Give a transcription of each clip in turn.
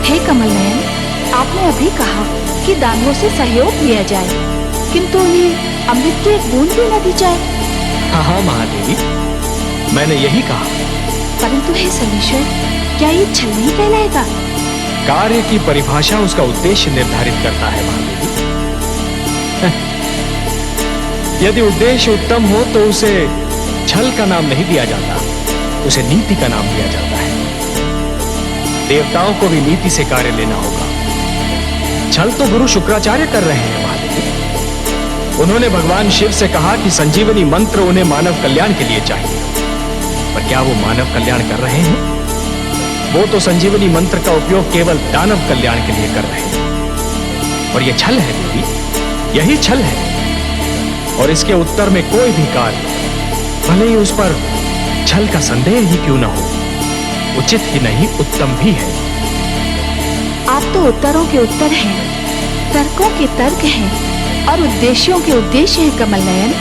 हे कमल नयन, आपने अभी कहा कि दानवों से सहयोग लिया जाए, किंतु उन्हें अमृत की एक बूंद भी न दी जाए। हाँ महादेवी, मैंने यही कहा। परंतु हे सर्वेश्वर, क्या ये छल नहीं कहलाएगा? कार्य की परिभाषा उसका उद्देश्य निर्धारित करता है महादेवी। यदि उद्देश्य उत्तम हो तो उसे छल का नाम नहीं दिया जाता, उसे नीति का नाम दिया जाता है। देवताओं को भी नीति से कार्य लेना होगा। छल तो गुरु शुक्राचार्य कर रहे हैं महादेवी। उन्होंने भगवान शिव से कहा कि संजीवनी मंत्र उन्हें मानव कल्याण के लिए चाहिए, पर क्या वो मानव कल्याण कर रहे हैं? वो तो संजीवनी मंत्र का उपयोग केवल दानव कल्याण के लिए कर रहे हैं। और ये छल है देवी, यही छल है। और इसके उत्तर में कोई भी कार्य, भले ही उस पर छल का संदेह ही क्यों न हो, उचित ही नहीं उत्तम भी है। आप तो उत्तरों के उत्तर हैं, तर्कों के तर्क हैं और उद्देश्यों के उद्देश्य हैं कमल नयन।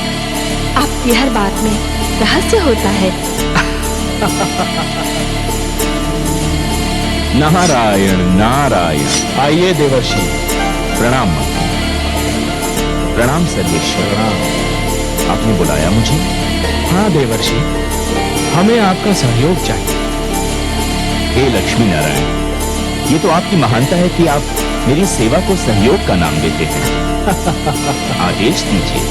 आपकी हर बात में रहस्य होता है। नारायण नारायण। आइए देवर्षि। प्रणाम। प्रणाम सर्वेश्वर। आपने बुलाया मुझे? हाँ देवर्षि, हमें आपका सहयोग चाहिए। हे लक्ष्मी नारायण, ये तो आपकी महानता है कि आप मेरी सेवा को सहयोग का नाम देते हैं। आदेश दीजिए।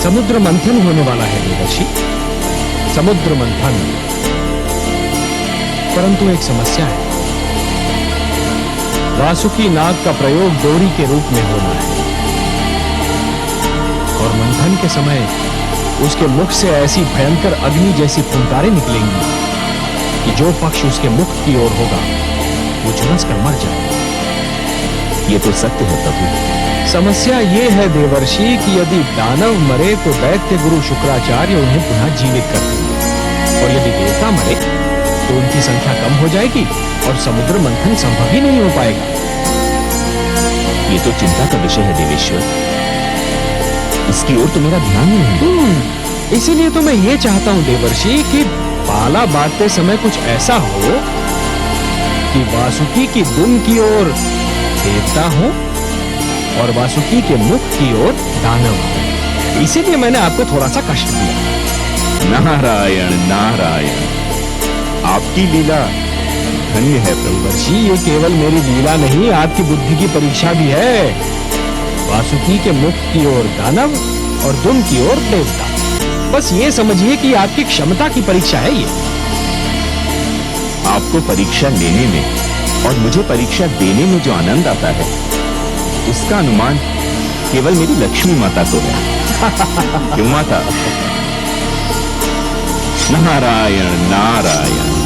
समुद्र मंथन होने वाला है देवर्षि, समुद्र मंथन। परंतु एक समस्या है। वासुकी नाग का प्रयोग डोरी के रूप में होना है और मंथन के समय उसके मुख से ऐसी भयंकर अग्नि जैसी फुंकारें निकलेंगी कि जो पक्ष उसके मुख की ओर होगा वो झुलस कर मर जाएगा। ये तो सत्य है प्रभु। समस्या ये है देवर्षि कि यदि दानव मरे तो दैत्य गुरु शुक्राचार्य उन्हें पुनः जीवित कर देंगे, और यदि देवता मरे तो उनकी संख्या कम हो जाएगी और समुद्र मंथन संभव ही नहीं हो पाएगा। ये तो चिंता का विषय है देवेश्वर, इसकी ओर तो मेरा ध्यान ही नहीं। इसीलिए तो मैं ये चाहता हूं देवर्षि कि पाला बांटते समय कुछ ऐसा हो कि वासुकी की दुम की ओर देवता हो और वासुकी के मुख की ओर दानव हो। इसीलिए मैंने आपको थोड़ा सा कष्ट दिया। नारायण नारायण, आपकी लीला धन्य है देवर्षि। ये केवल मेरी लीला नहीं, आपकी बुद्धि की परीक्षा भी है। वासुकी के मुख की ओर दानव और दुम की ओर देवता। बस ये समझिए कि आपकी क्षमता की परीक्षा है ये। आपको परीक्षा लेने में और मुझे परीक्षा देने में जो आनंद आता है, उसका अनुमान केवल मेरी लक्ष्मी माता को है। क्यों माता? नारायण नारायण।